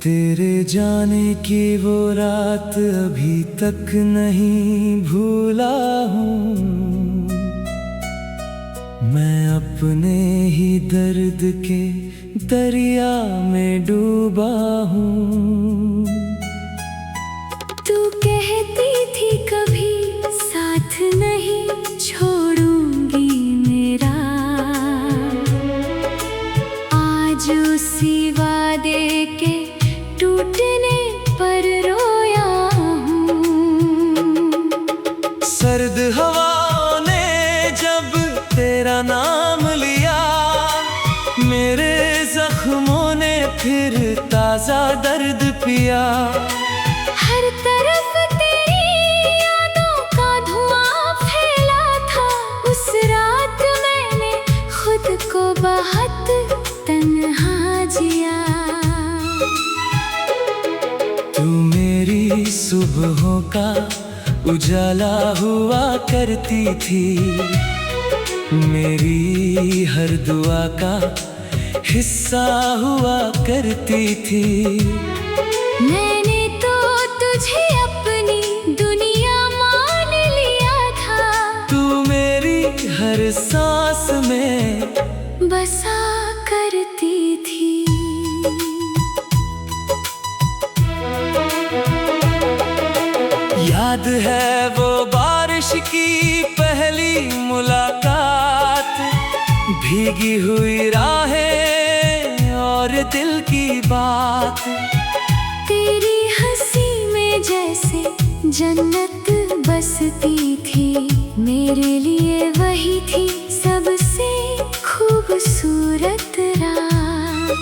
तेरे जाने की वो रात अभी तक नहीं भूला हूँ। मैं अपने ही दर्द के दरिया में डूबा हूँ। तू कहती थी कभी साथ नहीं छोड़ूंगी मेरा, आज उसी वादे के टूटने पर रोया हूँ। सर्द हवाओं ने जब तेरा नाम लिया, मेरे जख्मों ने फिर ताजा दर्द पिया। हर तरफ तेरी यादों का धुआं फैला था। उस रात मैंने खुद को बहुत तन्हा जिया। तू मेरी सुबहों का उजाला हुआ करती थी, मेरी हर दुआ का हिस्सा हुआ करती थी। मैंने तो तुझे अपनी दुनिया मान लिया था। तू मेरी हर सांस में बसा करती थी। याद है वो बारिश की पहली मुलाकात, भीगी हुई राहें और दिल की बात। तेरी हंसी में जैसे जन्नत बसती थी, मेरे लिए वही थी सबसे खूबसूरत रात।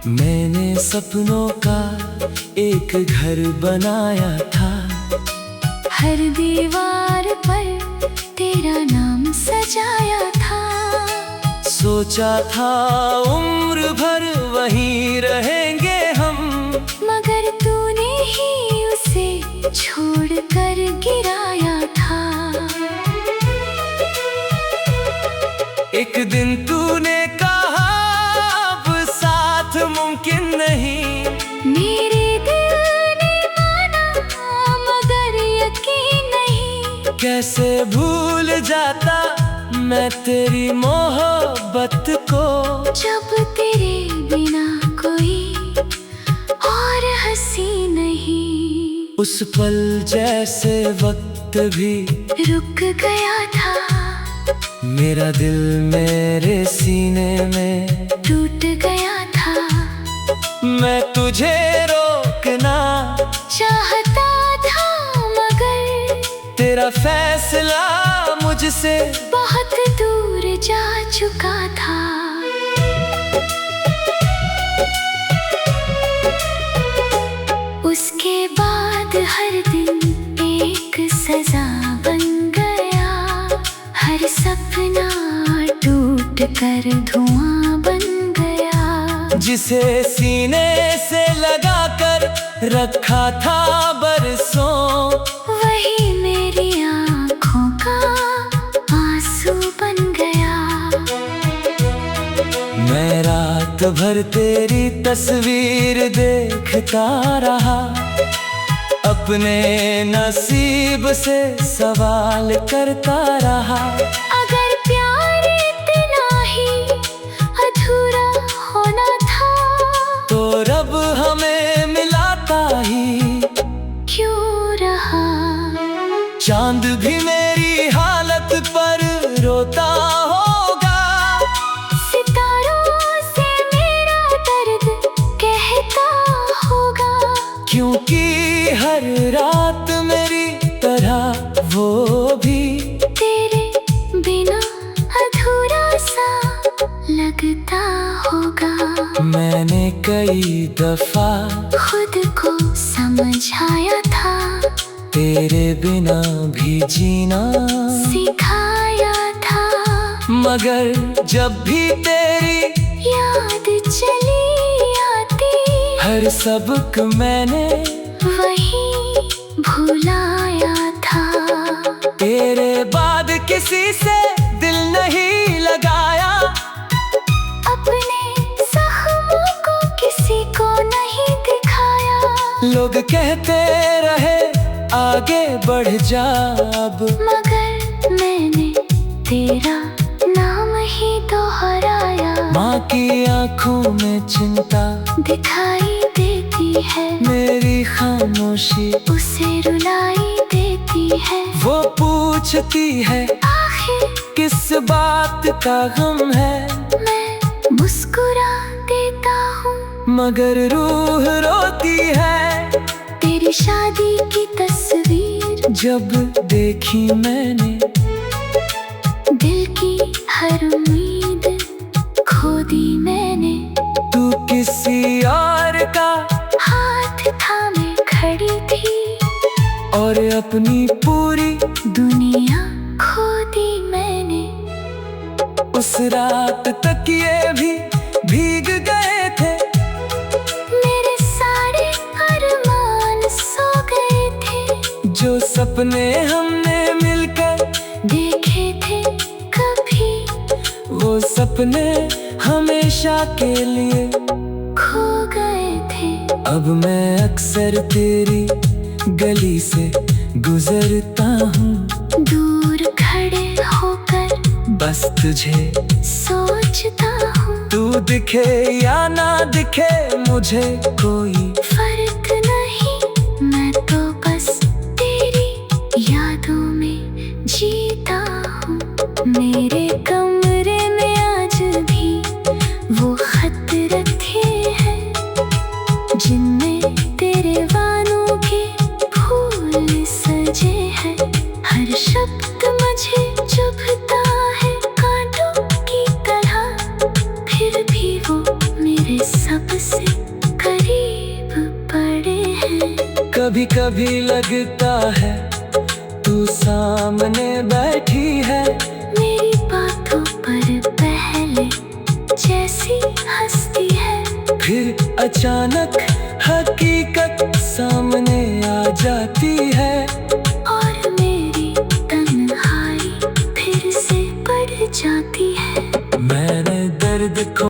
मैंने सपनों का एक घर बनाया था, हर दीवार पर तेरा नाम सजाया था। सोचा था उम्र भर वहीं रहेंगे हम, मगर तूने ही उसे छोड़कर गिराया था। एक दिन तूने कहा अब साथ मुमकिन नहीं। मेरे दिल ने माना मगर यकीन नहीं। कैसे भूल जाता मैं तेरी मोहब्बत को, जब तेरे बिना कोई और हंसी नहीं। उस पल जैसे वक्त भी रुक गया था, मेरा दिल मेरे सीने में टूट गया था। मैं तुझे रोकना चाहता था मगर तेरा फैसला मुझसे बहुत दूर जा चुका था। उसके बाद हर दिन एक सजा बन गया, हर सपना टूट कर धुआं बन गया। जिसे सीने से लगा कर रखा था बरसों, वही मेरी आँखों का आंसू बन गया। मैं रात भर तेरी तस्वीर देखता रहा, अपने नसीब से सवाल करता रहा। अगर प्यार इतना ही अधूरा होना था, तो रब हमें मिलाता ही क्यों रहा। चांद भी मेरी हालत पर रोता होगा, सितारों से मेरा दर्द कहता होगा। क्योंकि हर रात मेरी तरह वो भी तेरे बिना अधूरा सा लगता होगा। मैंने कई दफा खुद को समझाया था, तेरे बिना भी जीना सिखाया था। मगर जब भी तेरी याद चली आती, हर सबक मैंने वही भुलाया था। तेरे बाद किसी से दिल नहीं लगाया, अपने जख्मों को किसी लोग कहते रहे आगे बढ़ जा अब, मगर मैंने तेरा नाम ही दोहराया। माँ की आंखों में चिंता दिखाई देती है, मेरी खामोशी उसे रुलाई देती है। वो पूछती है आखिर किस बात का गम है, मैं मुस्कुरा देता हूँ, मगर रूह रोती है। तेरी शादी की तस्वीर जब देखी मैंने, दिल की हर उम्मीद खो दी मैंने। तू किसी और का हाथ थामे खड़ी थी, और अपनी पूरी दुनिया खो दी मैंने। उस रात तकिए भी भीग गए थे, मेरे सारे अरमान सो गए थे। जो सपने हमने मिलकर देखे थे कभी, वो सपने हमेशा के लिए खो गए थे। अब मैं अक्सर तेरी गली से गुजरता हूँ, दूर खड़े होकर बस तुझे सोचता हूँ। तू दिखे या ना दिखे मुझे कोई फर्क नहीं, मैं तो बस तेरी यादों में जीता हूँ। मेरे कमरे में आज भी वो खत रखे हैं, जिनमें तेरे वानों के फूल सजे हैं। हर शब्द मुझे चुभता है कांटों की तरह, फिर भी वो मेरे सबसे करीब पड़े हैं। कभी कभी लगता है तू सामने बैठी है, मेरी बातों पर पहले जैसी हंसती है। फिर अचानक हकीकत सामने आ जाती है, और मेरी तन्हाई फिर से बढ़ जाती है। मैंने दर्द को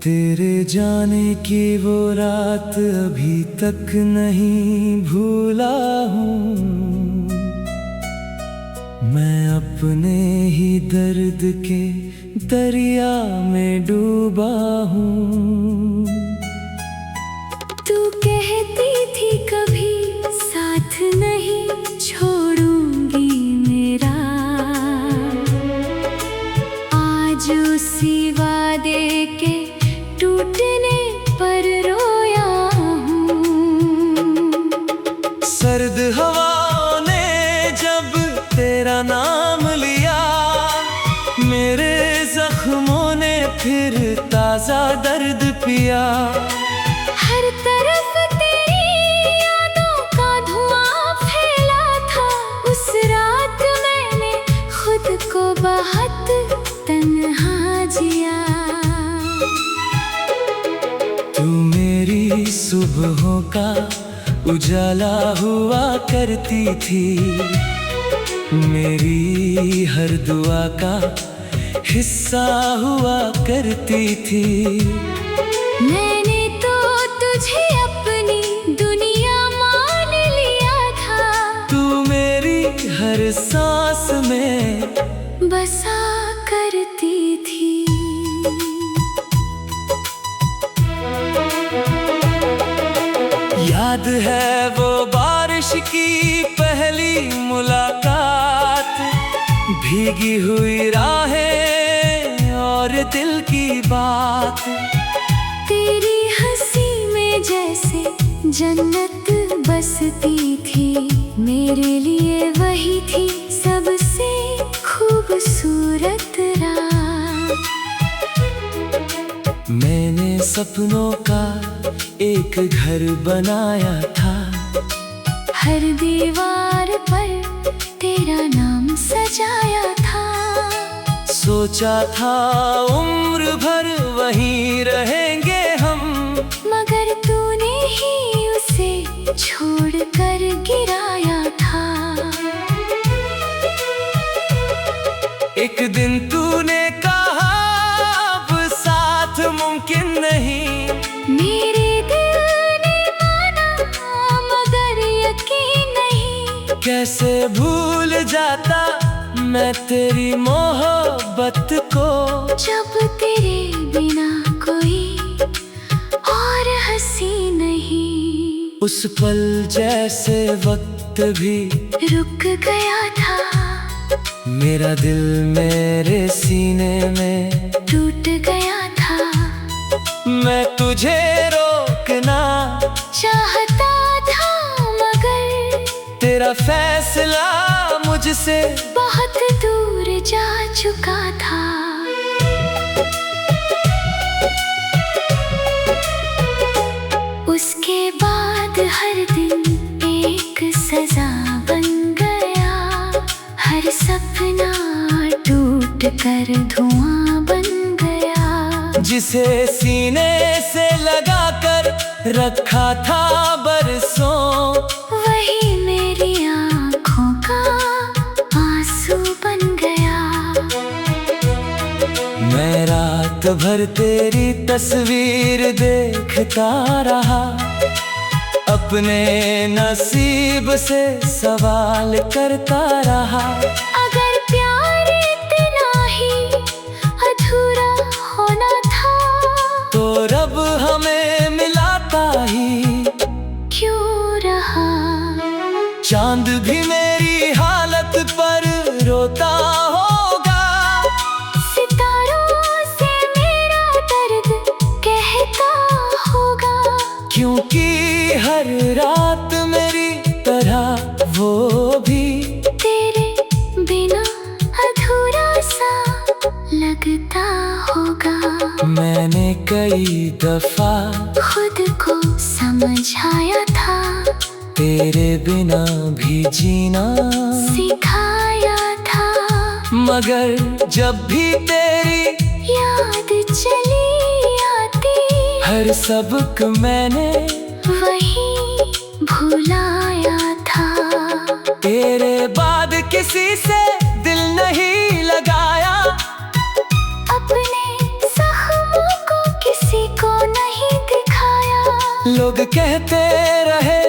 तेरे जाने की वो रात अभी तक नहीं भूला हूँ, मैं अपने ही दर्द के दरिया में डूबा हूँ। तू कहती थी कभी साथ नहीं छोड़ूंगी मेरा, आज उसी वादे के टूटने पर रोया हूँ। सर्द हवाओं ने जब तेरा नाम लिया, मेरे जख्मों ने फिर ताजा दर्द पिया। हर तरफ तेरी यादों का धुआं फैला था, उस रात मैंने खुद को बहुत तन्हा जिया। तू मेरी सुबहों का उजाला हुआ करती थी, मेरी हर दुआ का हिस्सा हुआ करती थी। मैंने तो तुझे अपनी दुनिया मान लिया था, तू मेरी हर सांस में बसा करती थी। याद है वो बारिश की पहली मुलाकात, भीगी हुई राहें और दिल की बात। तेरी हंसी में जैसे जन्नत बसती थी, मेरे लिए वही थी सबसे खूबसूरत रात। मैंने सपनों का एक घर बनाया था। हर दीवार पर तेरा नाम सजाया था। सोचा था उम्र भर वहीं रहेंगे हम, मगर तूने ही उसे छोड़कर गिराया था। एक दिन तूने कहा अब साथ मुमकिन नहीं। मेरे दिल ने माना मगर यकीन नहीं। कैसे भूल जाता मैं तेरी मोहब्बत को, जब तेरे बिना कोई और हंसी नहीं। उस पल जैसे वक्त भी रुक गया था। मेरा दिल मेरे सीने में टूट गया था। मैं तुझे रोकना चाहता था मगर तेरा फैसला मुझसे बहुत दूर जा चुका था। उसके बाद हर दिन एक सजा बन गया। हर सपना टूट कर धुआं बन गया। जिसे सीने से लगा कर रखा था बरसों, वही मेरी आँखों का आंसू बन गया। मैं रात भर तेरी तस्वीर देखता रहा। अपने नसीब से सवाल करता रहा। अगर प्यार इतना ही अधूरा होना था, तो रब हमें मिलाता ही क्यों रहा। चांद भी मेरी हालत पर रोता होगा। सितारों से मेरा दर्द कहता होगा। क्योंकि हर रात मेरी तरह वो भी तेरे बिना अधूरा सा लगता होगा। मैंने कई दफा खुद को समझाया था। तेरे बिना भी जीना सिखाया था। मगर जब भी तेरी याद चली आती, हर सबक मैंने वही भुलाया था। तेरे बाद किसी से दिल नहीं लगाया। अपने जख्मों को किसी को नहीं दिखाया। लोग कहते रहे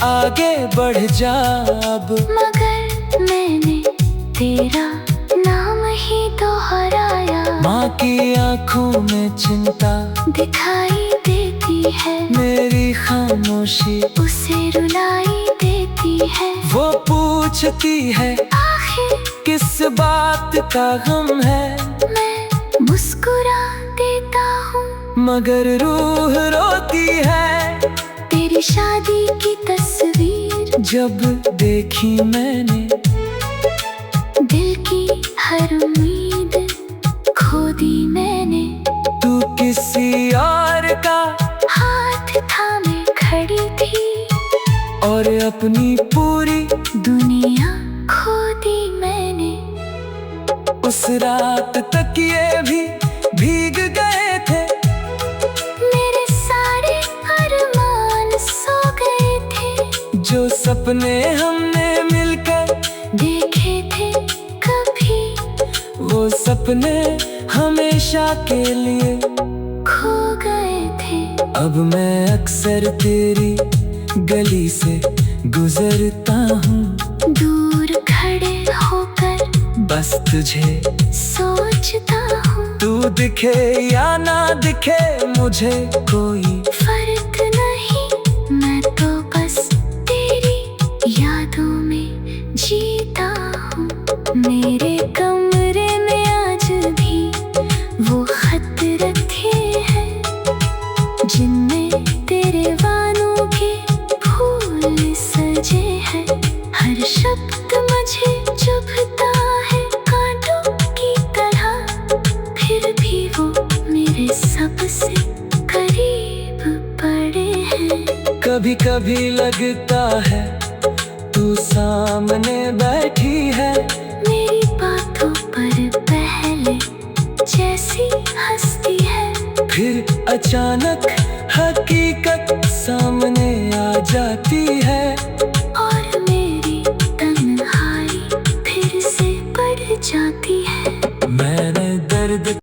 आगे बढ़ जा अब, मगर मैंने तेरा नाम ही दोहराया। माँ की आंखों में चिंता दिखाई देती है। मेरी खामोशी उसे रुलाई देती है। वो पूछती है आखिर किस बात का गम है। मैं मुस्कुरा देता हूँ मगर रूह रोती है। तेरी शादी की तस्वीर जब देखी मैंने, दिल की हर उम्मीद खो दी मैंने। तू किसी और का हाथ थामे खड़ी थी और अपनी पूरी दुनिया खो दी मैंने। उस रात तकिए भी भीग गए थे। मेरे सारे अरमान सो गए थे। जो सपने हमने मिलकर देखे थे कभी, वो सपने हमेशा के लिए खो गए थे। अब मैं अक्सर तेरी गली से गुजरता हूँ। दूर खड़े होकर बस तुझे सोचता हूँ। तू दिखे या ना दिखे मुझे कोई फर्क नहीं, मैं तो बस तेरी यादों में जीता हूँ। मेरे कमरे में आज भी वो खत रखे हैं, जिनमें तेरे वानों के फूल सजे हैं। हर शब्द मुझे चुभता है कांटों की तरह, फिर भी वो मेरे सबसे करीब कभी कभी लगता है तू सामने बैठी है, मेरी बातों पर पहले जैसी हंसती है। फिर अचानक हकीकत सामने आ जाती है।